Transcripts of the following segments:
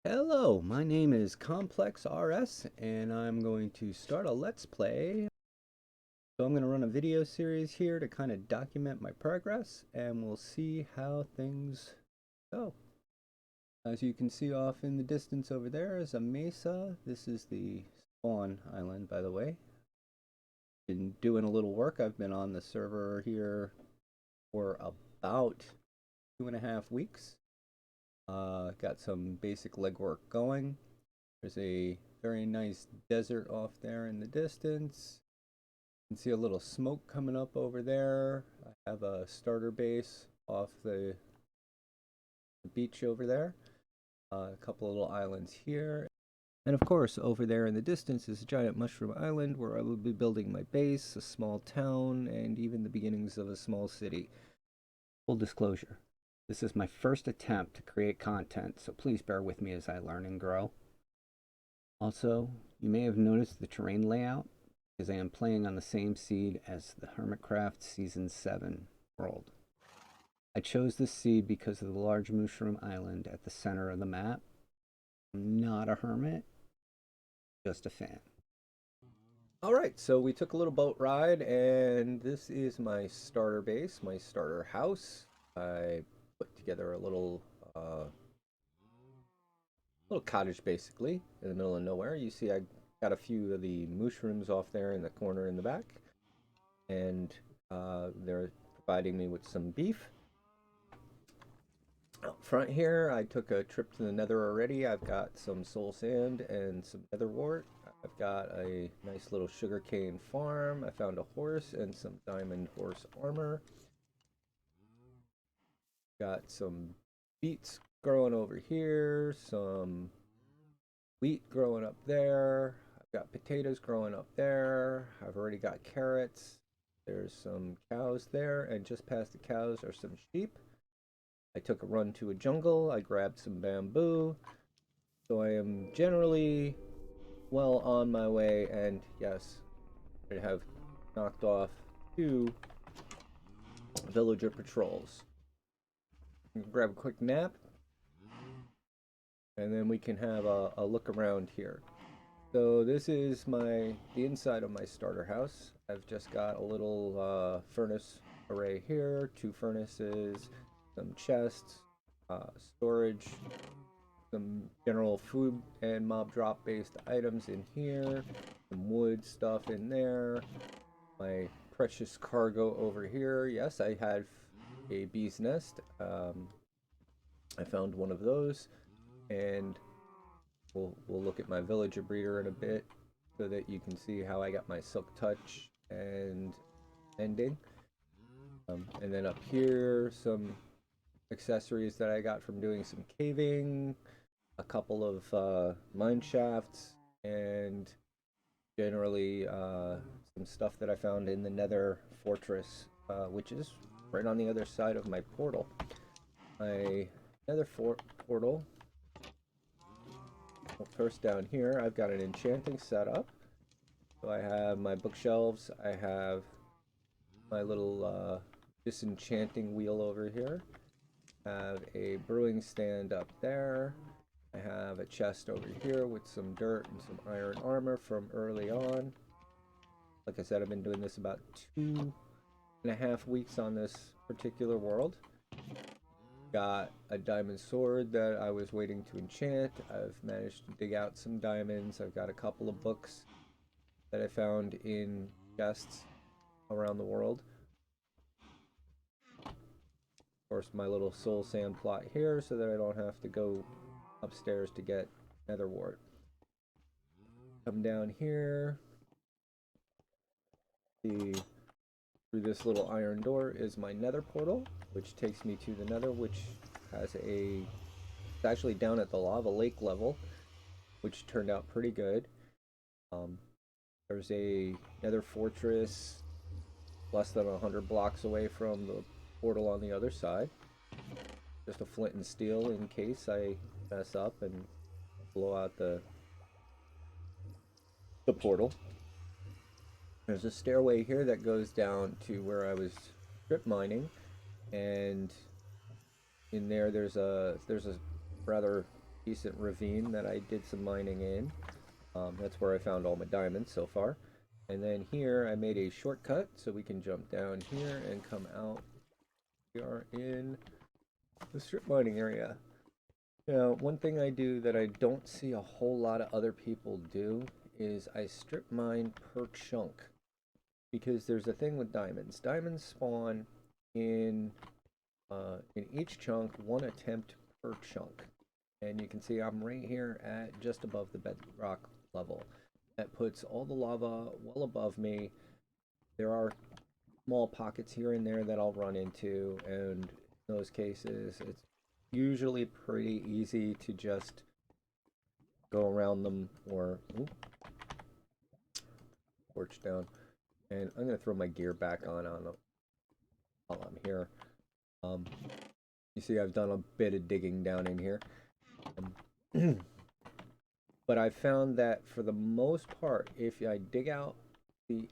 Hello, my name is Complex RS and I'm going to start a Let's Play. So I'm going to run a video series here to kind of document my progress and we'll see how things go. As you can see off in the distance over there is a mesa. This is the spawn island, by the way. Been doing a little work. I've been on the server here for about 2.5 weeks. Got some basic legwork going. There's a very nice desert off there in the distance. You can see a little smoke coming up over there. I have a starter base off the beach over there. A couple of little islands here. And of course, over there in the distance is a giant mushroom island where I will be building my base, a small town, and even the beginnings of a small city. Full disclosure, this is my first attempt to create content, so please bear with me as I learn and grow. Also, you may have noticed the terrain layout, because I am playing on the same seed as the Hermitcraft Season 7 world. I chose this seed because of the large mushroom island at the center of the map. I'm not a hermit, just a fan. Alright, so we took a little boat ride, and this is my starter base, my starter house. I put together a little cottage basically in the middle of nowhere. You see I got a few of the mushrooms off there in the corner in the back, and they're providing me with some beef. Up front here I took a trip to the nether already. I've got some soul sand and some nether wart. I've got a nice little sugarcane farm. I found a horse and some diamond horse armor. Got some beets growing over here, some wheat growing up there. I've got potatoes growing up there. I've already got carrots. There's some cows there, and just past the cows are some sheep. I took a run to a jungle. I grabbed some bamboo. So I am generally well on my way, and yes, I have knocked off 2 villager patrols. Grab a quick nap, and then we can have a look around here. So this is the inside of my starter house. I've just got a little furnace array here, 2 furnaces, some chests, storage, some general food and mob drop based items in here, some wood stuff in there, my precious cargo over here. Yes, I have a bee's nest. I found one of those, and we'll look at my villager breeder in a bit so that you can see how I got my silk touch and ending. And then up here, some accessories that I got from doing some caving, a couple of mine shafts, and generally some stuff that I found in the nether fortress, which is right on the other side of my portal. My nether portal. Well, first down here, I've got an enchanting setup. So I have my bookshelves, I have my little disenchanting wheel over here. I have a brewing stand up there. I have a chest over here with some dirt and some iron armor from early on. Like I said, I've been doing this about 2.5 weeks on this particular world. Got a diamond sword that I was waiting to enchant. I've managed to dig out some diamonds. I've got a couple of books that I found in chests around the world. Of course, my little soul sand plot here so that I don't have to go upstairs to get nether wart. Come down here. Through this little iron door is my nether portal, which takes me to the nether, which has it's actually down at the lava lake level, which turned out pretty good. There's a nether fortress less than 100 blocks away from the portal on the other side. Just a flint and steel in case I mess up and blow out the portal. There's a stairway here that goes down to where I was strip mining, and in there's a rather decent ravine that I did some mining in. That's where I found all my diamonds so far. And then here I made a shortcut so we can jump down here and come out. We are in the strip mining area. Now, one thing I do that I don't see a whole lot of other people do is I strip mine per chunk. Because there's a thing with diamonds. Diamonds spawn in each chunk, one attempt per chunk. And you can see I'm right here at just above the bedrock level. That puts all the lava well above me. There are small pockets here and there that I'll run into, and in those cases it's usually pretty easy to just go around them or torch down. And I'm going to throw my gear back on while I'm here. You see I've done a bit of digging down in here. But I found that for the most part, if I dig out the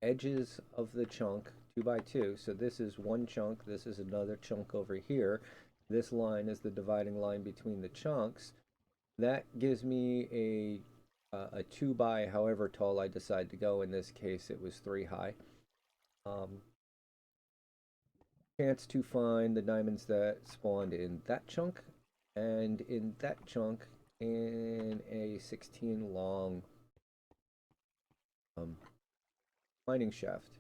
edges of the chunk 2 by 2, so this is one chunk, this is another chunk over here, this line is the dividing line between the chunks, that gives me a 2 by however tall I decide to go. In this case it was 3 high. Chance to find the diamonds that spawned in that chunk and in that chunk in a 16 long mining shaft.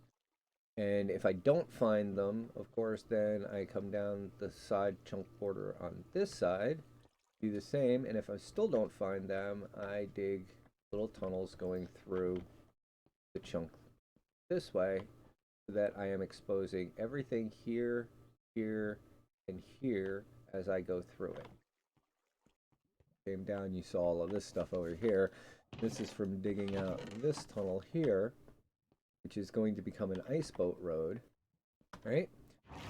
And if I don't find them, of course, then I come down the side chunk border on this side, do the same, and if I still don't find them, I dig little tunnels going through the chunk this way so that I am exposing everything here, here, and here as I go through it. Came down, you saw all of this stuff over here. This is from digging out this tunnel here, which is going to become an ice boat road. Right?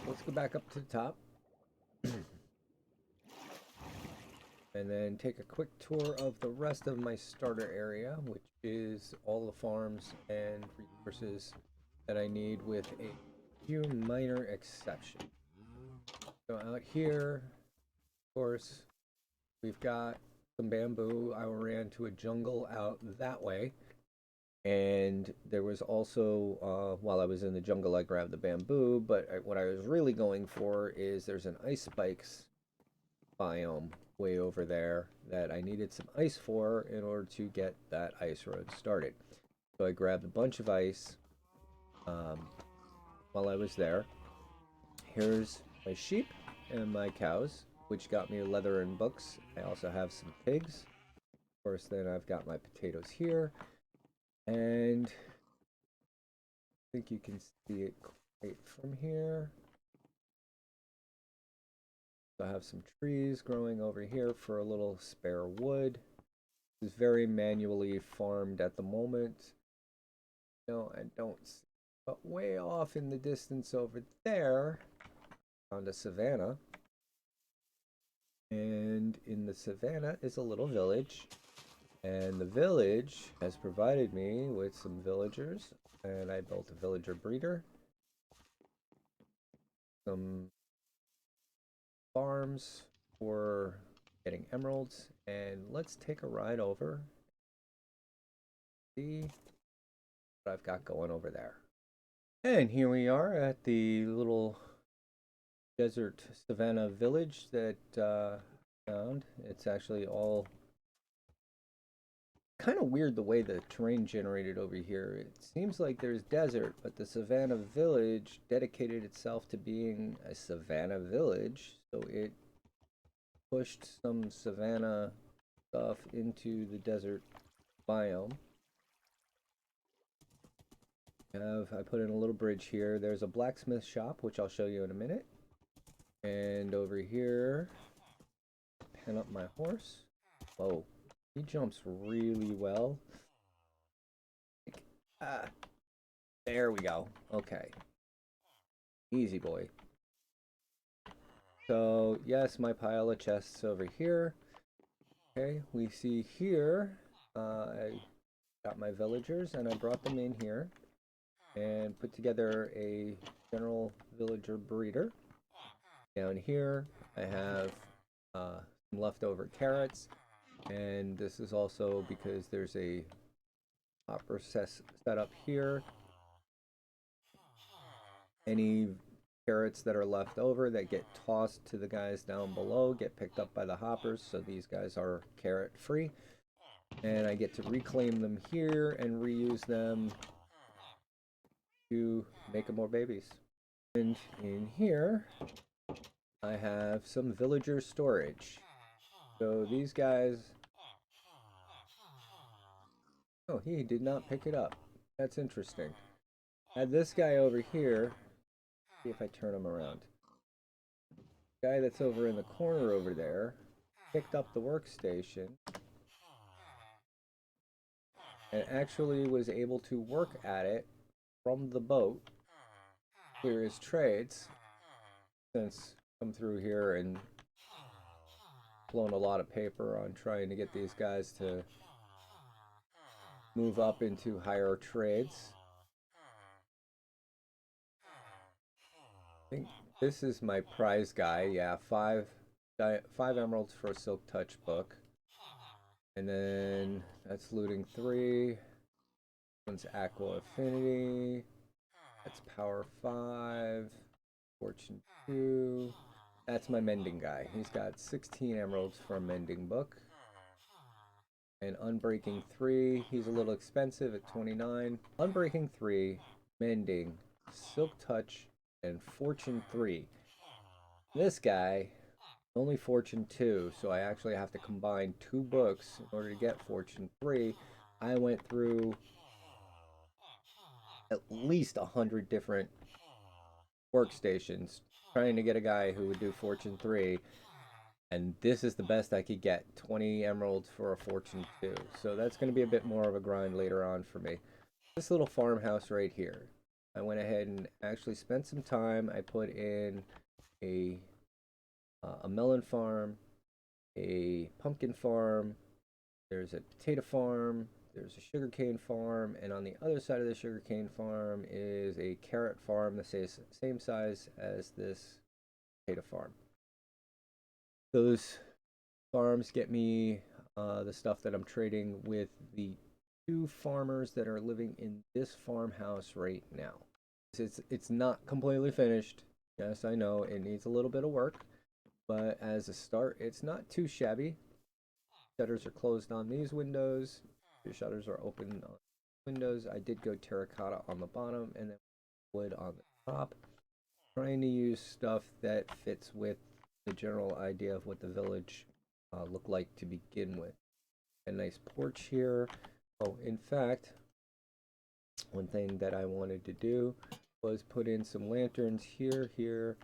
Let's go back up to the top. And then take a quick tour of the rest of my starter area, which is all the farms and resources that I need with a few minor exceptions. So out here, of course, we've got some bamboo. I ran to a jungle out that way. And there was also, while I was in the jungle, I grabbed the bamboo, but what I was really going for is there's an ice spikes biome way over there that I needed some ice for in order to get that ice road started. So I grabbed a bunch of ice while I was there. Here's my sheep and my cows, which got me leather and books. I also have some pigs. Of course, then I've got my potatoes here. And I think you can see it right from here. So I have some trees growing over here for a little spare wood. This is very manually farmed at the moment. No, I don't see. But way off in the distance over there, found a savanna. And in the savanna is a little village. And the village has provided me with some villagers. And I built a villager breeder. Some farms for getting emeralds. And let's take a ride over. See what I've got going over there. And here we are at the little desert savanna village that I found. It's actually all kind of weird the way the terrain generated over here. It seems like there's desert, but the savanna village dedicated itself to being a savanna village, so it pushed some savanna stuff into the desert biome. I put in a little bridge here. There's a blacksmith shop, which I'll show you in a minute. And over here, pen up my horse. Whoa, he jumps really well. There we go. Okay. Easy boy. So, yes, my pile of chests over here. Okay, we see here, I got my villagers and I brought them in here and put together a general villager breeder. Down here, I have some leftover carrots. And this is also because there's a hopper set up here. Any carrots that are left over that get tossed to the guys down below get picked up by the hoppers, so these guys are carrot free. And I get to reclaim them here and reuse them to make more babies. And in here, I have some villager storage. So these guys... Oh, he did not pick it up. That's interesting. I had this guy over here. See if I turn him around. The guy that's over in the corner over there picked up the workstation and actually was able to work at it from the boat, clear his trades, since come through here and blown a lot of paper on trying to get these guys to move up into higher trades. I think this is my prize guy. Yeah, five emeralds for a silk touch book. And then that's looting 3. One's aqua affinity. That's power 5. Fortune 2. That's my mending guy. He's got 16 emeralds for a mending book. And unbreaking 3. He's a little expensive at 29. Unbreaking 3, mending, silk touch, and fortune 3. This guy, only fortune 2, so I actually have to combine 2 books in order to get fortune 3. I went through at least 100 different workstations trying to get a guy who would do fortune 3, and this is the best I could get, 20 emeralds for a fortune 2. So that's going to be a bit more of a grind later on for me. This little farmhouse right here, I went ahead and actually spent some time. I put in a melon farm, a pumpkin farm, there's a potato farm, there's a sugarcane farm, and on the other side of the sugarcane farm is a carrot farm the same size as this potato farm. Those farms get me the stuff that I'm trading with the 2 farmers that are living in this farmhouse right now. It's not completely finished. Yes, I know it needs a little bit of work, but as a start, it's not too shabby. Shutters are closed on these windows. The shutters are open on windows. I did go terracotta on the bottom and then wood on the top. Trying to use stuff that fits with the general idea of what the village looked like to begin with. A nice porch here. Oh, in fact, one thing that I wanted to do was put in some lanterns here, here,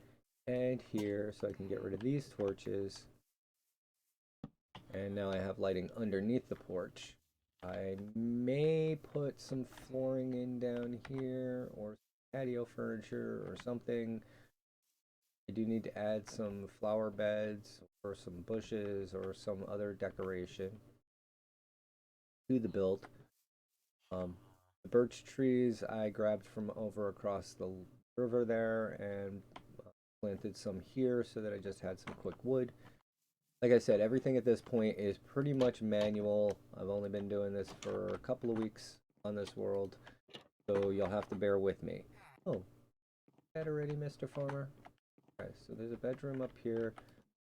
and here, so I can get rid of these torches. And now I have lighting underneath the porch. I may put some flooring in down here, or patio furniture or something. I do need to add some flower beds or some bushes or some other decoration to the build. The birch trees I grabbed from over across the river there and planted some here so that I just had some quick wood. Like I said, everything at this point is pretty much manual. I've only been doing this for a couple of weeks on this world, so you'll have to bear with me. Oh, that already, Mr. Farmer? Okay, so there's a bedroom up here,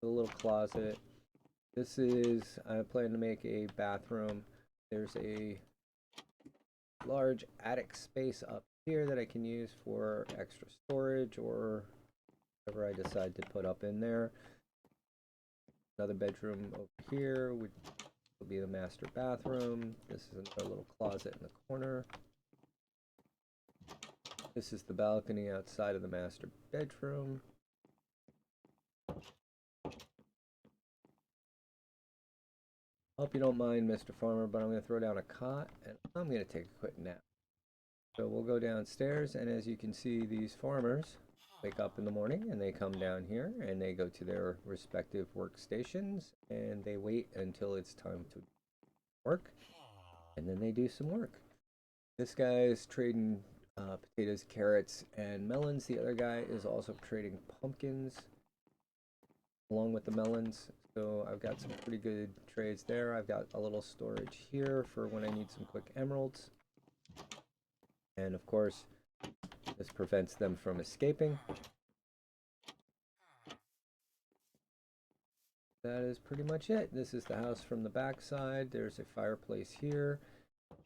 a little closet. This is, I plan to make a bathroom. There's a large attic space up here that I can use for extra storage or whatever I decide to put up in there. Another bedroom over here will be the master bathroom. This is another little closet in the corner. This is the balcony outside of the master bedroom. Hope you don't mind, Mr. Farmer, but I'm going to throw down a cot and I'm going to take a quick nap. So we'll go downstairs, and as you can see, these farmers wake up in the morning and they come down here and they go to their respective workstations and they wait until it's time to work, and then they do some work. This guy is trading potatoes, carrots, and melons. The other guy is also trading pumpkins along with the melons. So I've got some pretty good trades there. I've got a little storage here for when I need some quick emeralds. And of course, this prevents them from escaping. That is pretty much it. This is the house from the back side. There's a fireplace here.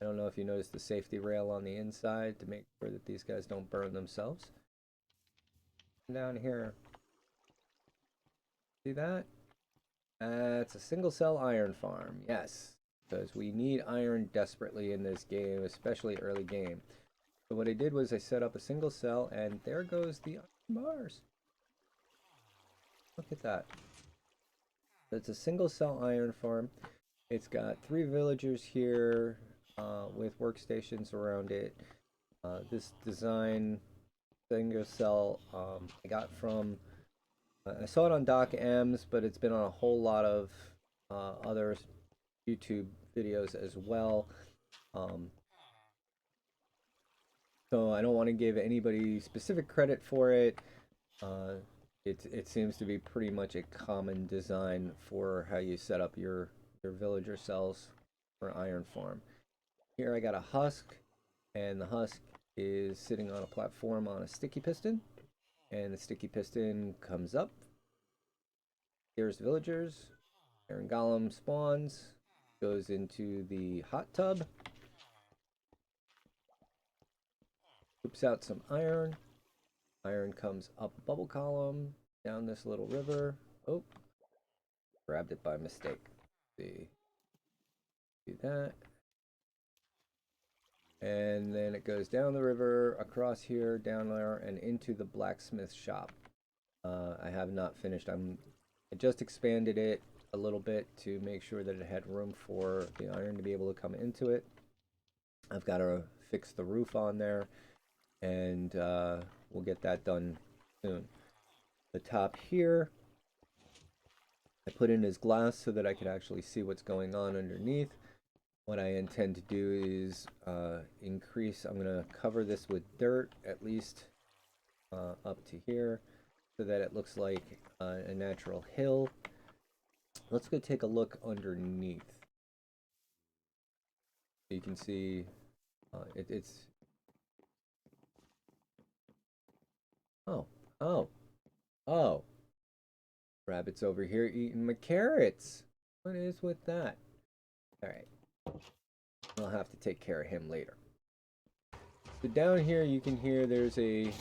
I don't know if you noticed the safety rail on the inside to make sure that these guys don't burn themselves. And down here, see that? It's a single cell iron farm, yes. Because we need iron desperately in this game, especially early game. So what I did was I set up a single cell, and there goes the iron bars. Look at that. It's a single cell iron farm. It's got 3 villagers here with workstations around it. This design single cell I got from I saw it on Doc M's, but it's been on a whole lot of other YouTube videos as well. So I don't want to give anybody specific credit for it. It seems to be pretty much a common design for how you set up your villager cells for iron farm. Here I got a husk, and the husk is sitting on a platform on a sticky piston, and the sticky piston comes up. Here's villagers. Iron golem spawns, goes into the hot tub, poops out some iron. Iron comes up a bubble column, down this little river. Oh, grabbed it by mistake. Let's see, do that. And then it goes down the river, across here, down there, and into the blacksmith shop. I have not finished. I just expanded it a little bit to make sure that it had room for the iron to be able to come into it. I've got to fix the roof on there, and we'll get that done soon. The top here, I put in as glass so that I could actually see what's going on underneath. What I intend to do is increase, I'm going to cover this with dirt, at least up to here, so that it looks like a natural hill. Let's go take a look underneath. You can see it's... Oh. Rabbit's over here eating my carrots. What is with that? Alright. I'll have to take care of him later. So down here you can hear there's a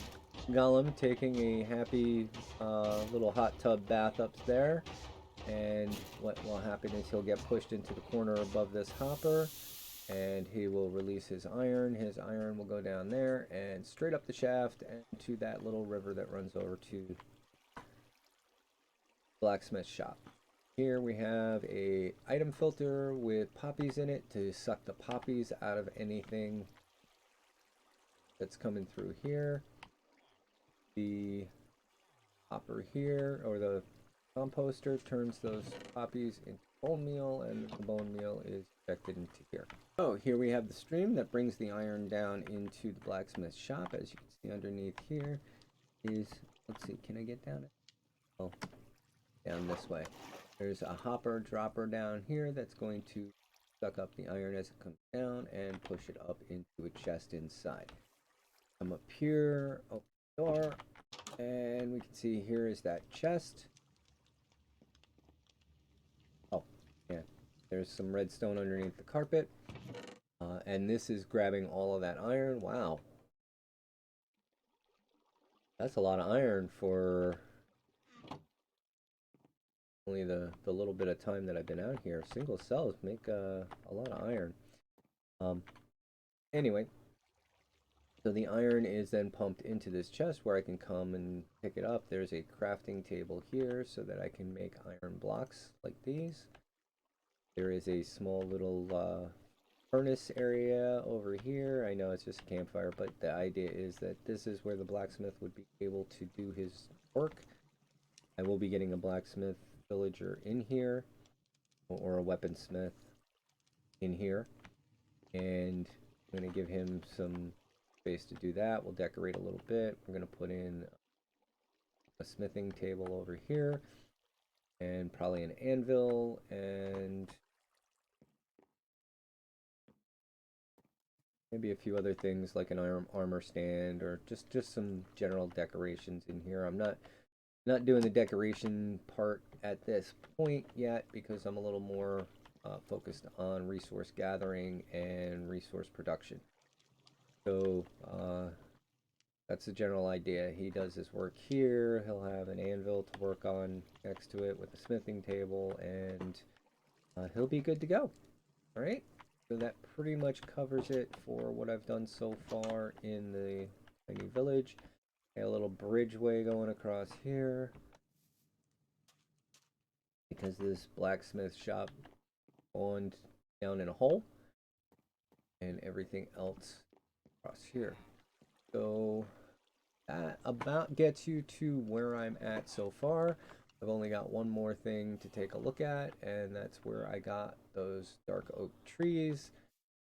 golem taking a happy little hot tub bath up there. And what will happen is he'll get pushed into the corner above this hopper, and he will release his iron. His iron will go down there and straight up the shaft and to that little river that runs over to blacksmith shop. Here we have a item filter with poppies in it to suck the poppies out of anything that's coming through here. The hopper here, or the composter, turns those poppies into bone meal, and the bone meal is injected into here. Oh, here we have the stream that brings the iron down into the blacksmith shop. As you can see underneath here is, let's see, can I get down it? Oh, down this way. There's a hopper dropper down here that's going to suck up the iron as it comes down and push it up into a chest inside. Come up here, open the door, and we can see here is that chest. Oh, yeah, there's some redstone underneath the carpet. And this is grabbing all of that iron. Wow. That's a lot of iron for only the little bit of time that I've been out here. Single cells make a lot of iron. Anyway, so the iron is then pumped into this chest where I can come and pick it up. There's a crafting table here so that I can make iron blocks like these. There is a small little furnace area over here. I know it's just a campfire, but the idea is that this is where the blacksmith would be able to do his work. I will be getting a blacksmith villager in here, or a weaponsmith in here, and I'm going to give him some space to do that. We'll decorate a little bit. We're going to put in a smithing table over here. and probably an anvil and maybe a few other things like an armor stand or just some general decorations in here. I'm not doing the decoration part at this point yet because I'm a little more focused on resource gathering and resource production. So that's the general idea. He does his work here. He'll have an anvil to work on next to it with a smithing table, and he'll be good to go. All right. So that pretty much covers it for what I've done so far in the tiny village. A little bridgeway going across here because this blacksmith shop spawned down in a hole, and everything else across here. So that about gets you to where I'm at so far. I've only got one more thing to take a look at, and that's where I got those dark oak trees.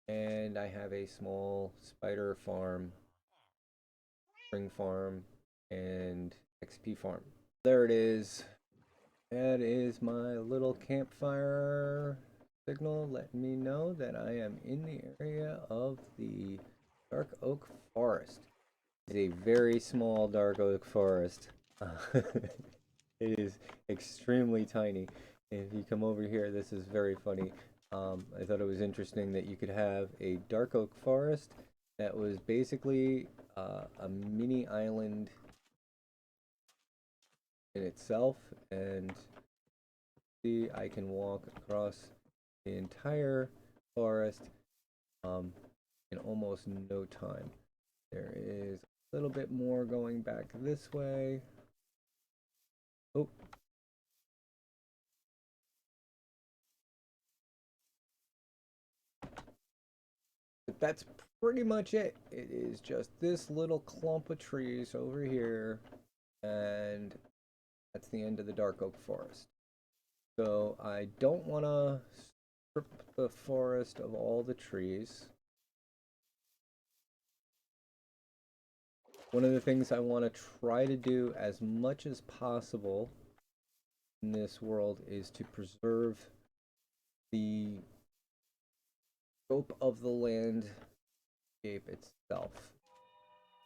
And I have a small spider farm, spring farm, and XP farm. There it is. That is my little campfire signal letting me know that I am in the area of the dark oak forest. It's a very small dark oak forest. It is extremely tiny. If you come over here, this is very funny. I thought it was interesting that you could have a dark oak forest that was basically a mini island in itself, and see, I can walk across the entire forest in almost no time. There is a little bit more going back this way. Oh. But that's pretty much it. It is just this little clump of trees over here, and that's the end of the dark oak forest. So I don't want to strip the forest of all the trees. One of the things I want to try to do as much as possible in this world is to preserve the scope of the landscape itself.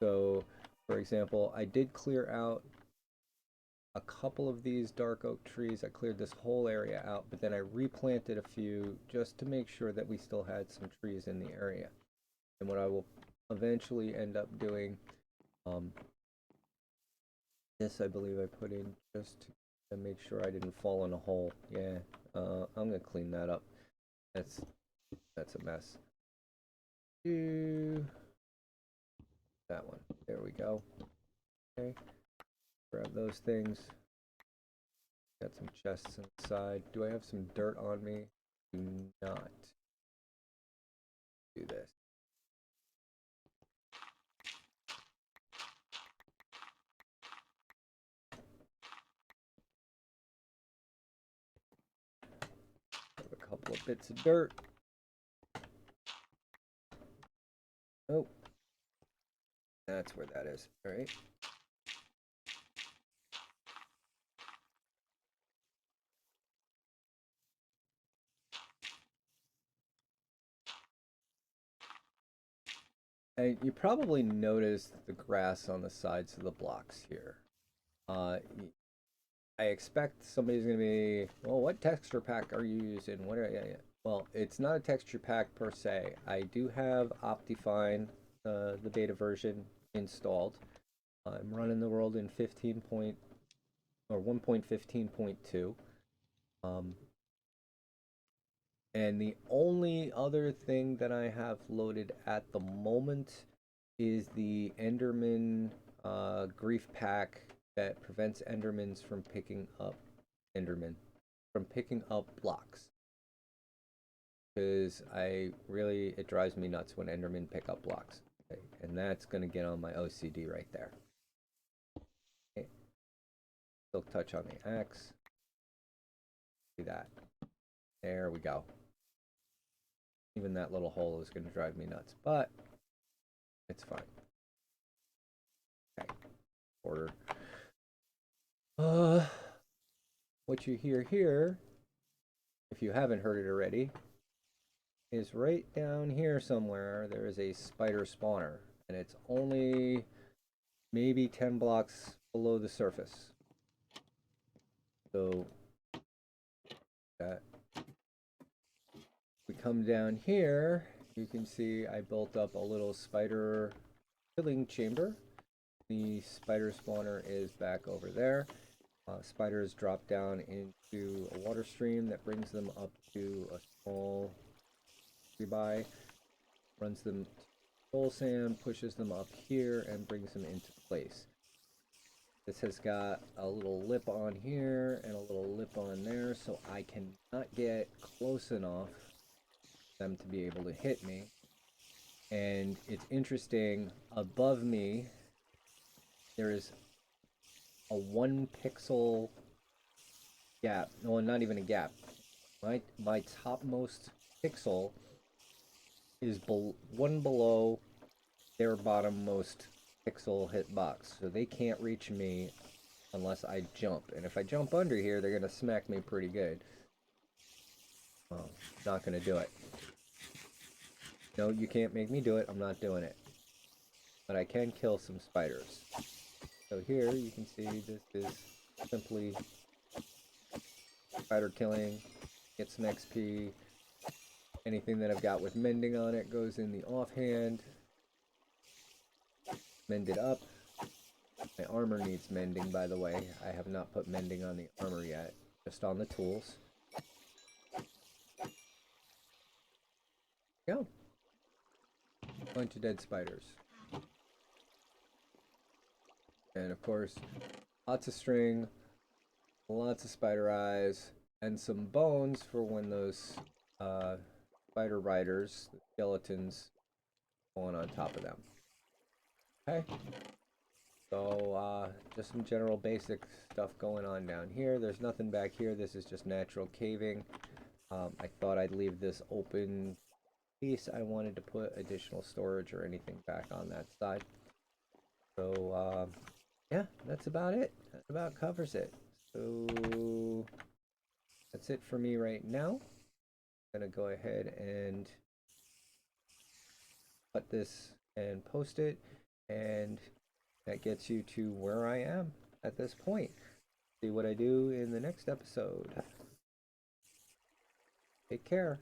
So, for example, I did clear out a couple of these dark oak trees. I cleared this whole area out, but then I replanted a few just to make sure that we still had some trees in the area. And what I will eventually end up doing, this I believe I put in just to make sure I didn't fall in a hole. Yeah, I'm gonna clean that up. That's a mess. That one. There we go. Okay. Grab those things. Got some chests inside. Do I have some dirt on me? Do not. Do this. Have a couple of bits of dirt. Oh. That's where that is. All right. And you probably noticed the grass on the sides of the blocks here. I expect somebody's going to be, well, what texture pack are you using? What are you? Well, it's not a texture pack per se. I do have Optifine, the beta version, installed. I'm running the world in 15 point or 1.15.2. And the only other thing that I have loaded at the moment is the Enderman grief pack that prevents Endermans from picking up blocks. Because it drives me nuts when Endermen pick up blocks. Okay, and that's going to get on my OCD right there. Okay. Silk touch on the axe. See that. There we go. Even that little hole is going to drive me nuts, but it's fine. Okay. Order. what you hear here, if you haven't heard it already, is right down here somewhere there is a spider spawner, and it's only maybe 10 blocks below the surface. So that we come down here, you can see I built up a little spider killing chamber. The spider spawner is back over there. Spiders drop down into a water stream that brings them up to a small rebuy, runs them to soul sand, pushes them up here, and brings them into place. This has got a little lip on here and a little lip on there, so I cannot get close enough for them to be able to hit me. And it's interesting, above me there is a 1 pixel gap. No, not even a gap. My topmost pixel is one below their bottommost pixel hitbox, so they can't reach me unless I jump. And if I jump under here, they're gonna smack me pretty good. Well, not gonna do it. No, you can't make me do it. I'm not doing it. But I can kill some spiders. So here you can see this is simply spider killing. Get some XP. Anything that I've got with mending on it goes in the offhand. Mend it up. My armor needs mending, by the way. I have not put mending on the armor yet, just on the tools. Go. Bunch of dead spiders. And of course, lots of string, lots of spider eyes, and some bones for when those spider riders, the skeletons, go on top of them. Okay. So just some general basic stuff going on down here. There's nothing back here. This is just natural caving. I thought I'd leave this open in case I wanted to put additional storage or anything back on that side. So yeah, that's about it. That about covers it. So that's it for me right now. I'm gonna go ahead and cut this and post it, and that gets you to where I am at this point. See what I do in the next episode. Take care.